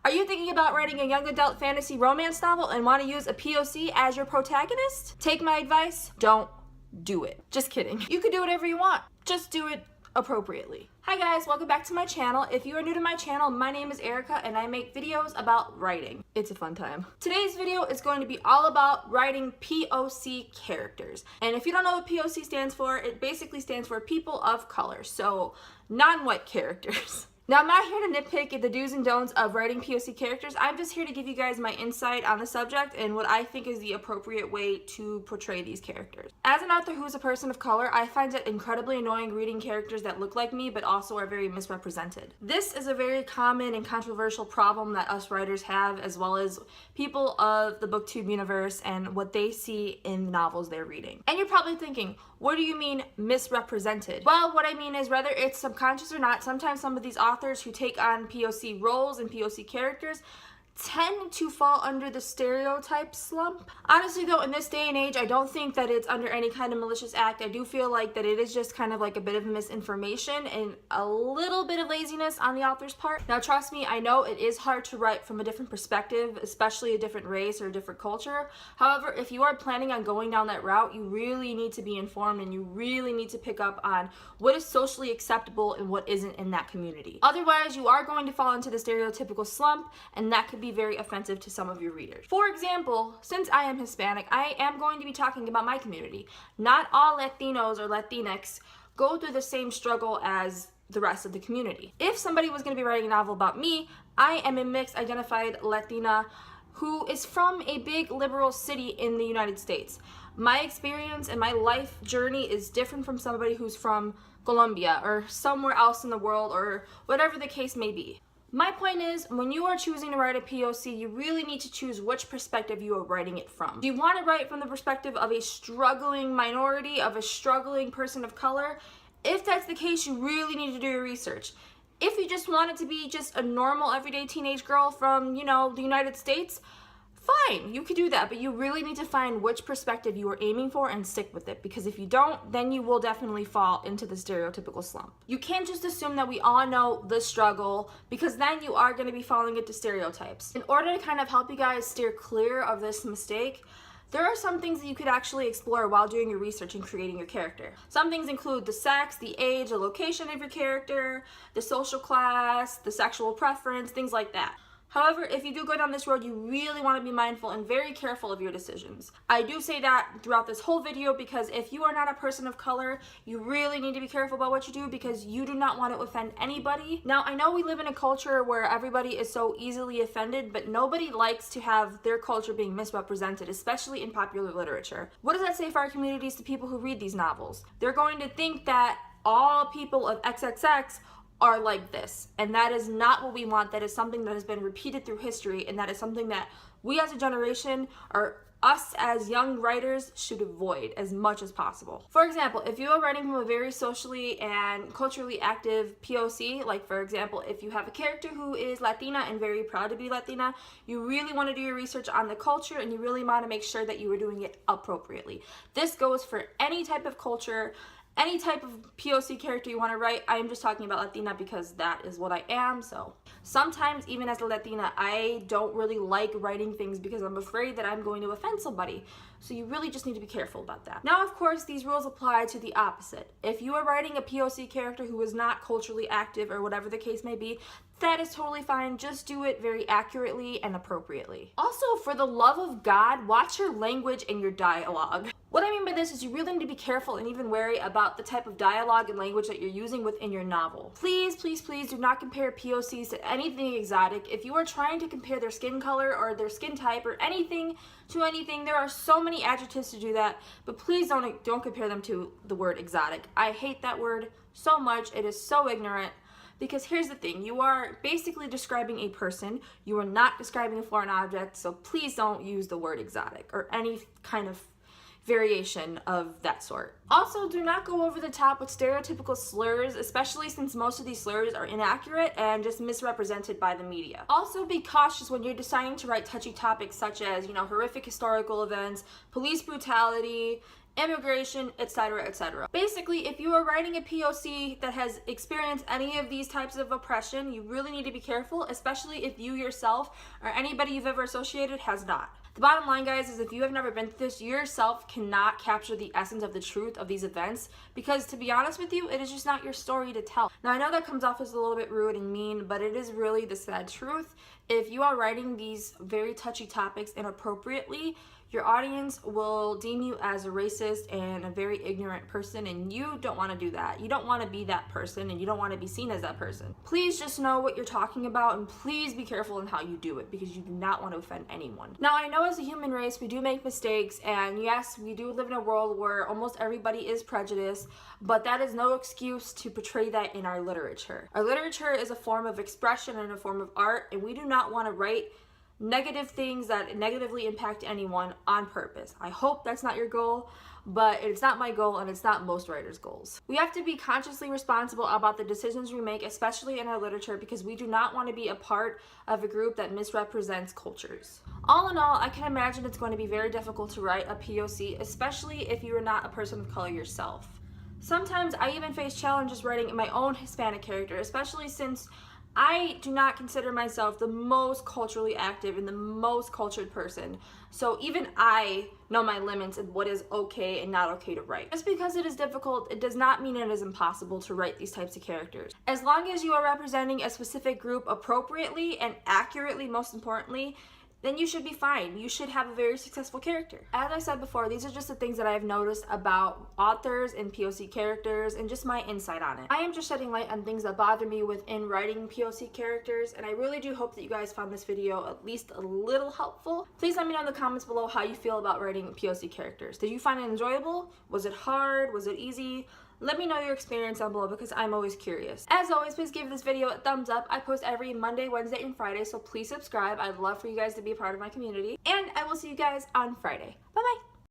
Are you thinking about writing a young adult fantasy romance novel and want to use a POC as your protagonist? Take my advice, don't do it. Just kidding. You can do whatever you want. Just do it appropriately. Hi guys, welcome back to my channel. If you are new to my channel, my name is Erica and I make videos about writing. It's a fun time. Today's video is going to be all about writing POC characters. And if you don't know what POC stands for, it basically stands for people of color, so non-white characters. Now, I'm not here to nitpick at the do's and don'ts of writing POC characters. I'm just here to give you guys my insight on the subject and what I think is the appropriate way to portray these characters. As an author who's a person of color, I find it incredibly annoying reading characters that look like me but also are very misrepresented. This is a very common and controversial problem that us writers have, as well as people of the booktube universe and what they see in the novels they're reading. And you're probably thinking, what do you mean misrepresented? Well, what I mean is, whether it's subconscious or not, sometimes some of these authors who take on POC roles and POC characters tend to fall under the stereotype slump. Honestly though, in this day and age, I don't think that it's under any kind of malicious act. I do feel like that it is just kind of like a bit of misinformation and a little bit of laziness on the author's part. Now trust me, I know it is hard to write from a different perspective, especially a different race or a different culture. However, if you are planning on going down that route, you really need to be informed and you really need to pick up on what is socially acceptable and what isn't in that community. Otherwise, you are going to fall into the stereotypical slump, and that could be very offensive to some of your readers. For example, since I am Hispanic, I am going to be talking about my community. Not all Latinos or Latinx go through the same struggle as the rest of the community. If somebody was going to be writing a novel about me, I am a mixed identified Latina who is from a big liberal city in the United States. My experience and my life journey is different from somebody who's from Colombia or somewhere else in the world, or whatever the case may be. My point is, when you are choosing to write a POC, you really need to choose which perspective you are writing it from. Do you want to write from the perspective of a struggling minority, of a struggling person of color? If that's the case, you really need to do your research. If you just want it to be just a normal everyday teenage girl from, the United States, fine, you could do that, but you really need to find which perspective you are aiming for and stick with it, because if you don't, then you will definitely fall into the stereotypical slump. You can't just assume that we all know the struggle, because then you are going to be falling into stereotypes. In order to kind of help you guys steer clear of this mistake, there are some things that you could actually explore while doing your research and creating your character. Some things include the sex, the age, the location of your character, the social class, the sexual preference, things like that. However, if you do go down this road, you really want to be mindful and very careful of your decisions. I do say that throughout this whole video, because if you are not a person of color, you really need to be careful about what you do, because you do not want to offend anybody. Now, I know we live in a culture where everybody is so easily offended, but nobody likes to have their culture being misrepresented, especially in popular literature. What does that say for our communities to people who read these novels? They're going to think that all people of XXX are like this, and that is not what we want. That is something that has been repeated through history, and that is something that we as a generation, or us as young writers, should avoid as much as possible. For example, if you are writing from a very socially and culturally active POC, like for example, if you have a character who is Latina and very proud to be Latina, you really want to do your research on the culture, and you really want to make sure that you are doing it appropriately. This goes for any type of culture, any type of POC character you want to write. I am just talking about Latina because that is what I am. So sometimes, even as a Latina, I don't really like writing things because I'm afraid that I'm going to offend somebody. So you really just need to be careful about that. Now, of course, these rules apply to the opposite. If you are writing a POC character who is not culturally active, or whatever the case may be, that is totally fine. Just do it very accurately and appropriately. Also, for the love of God, watch your language and your dialogue. What I mean by this is, you really need to be careful and even wary about the type of dialogue and language that you're using within your novel. Please, please, please do not compare POCs to anything exotic. If you are trying to compare their skin color or their skin type or anything to anything, there are so many adjectives to do that, but please don't compare them to the word exotic. I hate that word so much. It is so ignorant. Because here's the thing, you are basically describing a person, you are not describing a foreign object, so please don't use the word exotic or any kind of variation of that sort. Also, do not go over the top with stereotypical slurs, especially since most of these slurs are inaccurate and just misrepresented by the media. Also, be cautious when you're deciding to write touchy topics such as, horrific historical events, police brutality, immigration, etc., etc. Basically, if you are writing a POC that has experienced any of these types of oppression, you really need to be careful, especially if you yourself or anybody you've ever associated has not. The bottom line, guys, is if you have never been through this, you yourself cannot capture the essence of the truth of these events, because to be honest with you, it is just not your story to tell. Now, I know that comes off as a little bit rude and mean, but it is really the sad truth. If you are writing these very touchy topics inappropriately, your audience will deem you as a racist and a very ignorant person, and you don't want to do that. You don't want to be that person, and you don't want to be seen as that person. Please just know what you're talking about, and please be careful in how you do it, because you do not want to offend anyone. Now, I know as a human race, we do make mistakes, and yes, we do live in a world where almost everybody is prejudiced, but that is no excuse to portray that in our literature. Our literature is a form of expression and a form of art, and we do not want to write negative things that negatively impact anyone on purpose. I hope that's not your goal, but it's not my goal, and it's not most writers' goals. We have to be consciously responsible about the decisions we make, especially in our literature, because we do not want to be a part of a group that misrepresents cultures. All in all, I can imagine it's going to be very difficult to write a POC, especially if you are not a person of color yourself. Sometimes I even face challenges writing my own Hispanic character, especially since I do not consider myself the most culturally active and the most cultured person. So even I know my limits of what is okay and not okay to write. Just because it is difficult, it does not mean it is impossible to write these types of characters. As long as you are representing a specific group appropriately and accurately, most importantly, then you should be fine. You should have a very successful character. As I said before, these are just the things that I've noticed about authors and POC characters and just my insight on it. I am just shedding light on things that bother me within writing POC characters, and I really do hope that you guys found this video at least a little helpful. Please let me know in the comments below how you feel about writing POC characters. Did you find it enjoyable? Was it hard? Was it easy? Let me know your experience down below, because I'm always curious. As always, please give this video a thumbs up. I post every Monday, Wednesday, and Friday, so please subscribe. I'd love for you guys to be a part of my community. And I will see you guys on Friday. Bye-bye.